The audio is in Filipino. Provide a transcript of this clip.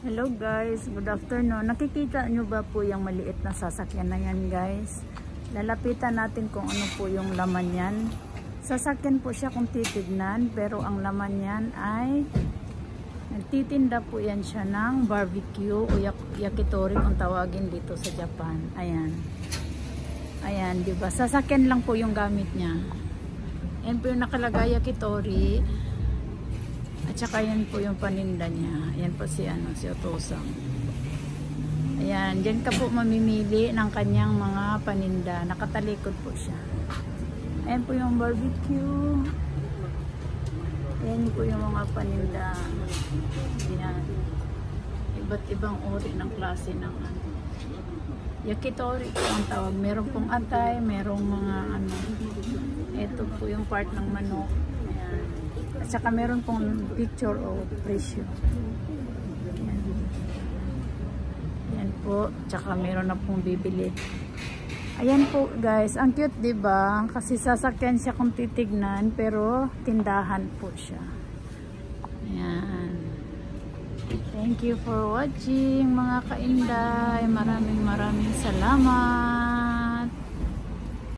Hello guys, good afternoon. Nakikita nyo ba po yung maliit na sasakyan na yan guys? Lalapitan natin kung ano po yung laman yan. Sasakyan po siya kung titignan, pero ang laman yan ay nagtitinda po yan siya ng barbecue o yakitori kung tawagin dito sa Japan. Ayan. Ayan, diba? Sasakyan lang po yung gamit niya. Ayan po yung nakalagay yakitori. At saka yan po yung paninda niya. Ayan po si Otosang. Ayan, dyan ka po mamimili ng kanyang mga paninda. Nakatalikod po siya. Ayan po yung barbecue. Ayan po yung mga paninda. Ayan. Iba't ibang uri ng klase ng yakitori po ang tawag. Meron pong atay, merong mga ito po yung part ng manok. Ayan. At saka meron pong picture o presyo. Ayan. Ayan po. Tsaka meron na pong bibili. Ayan po guys. Ang cute diba? Kasi sasakyan siya kung titignan. Pero tindahan po siya. Ayan. Thank you for watching mga kainday. Maraming salamat.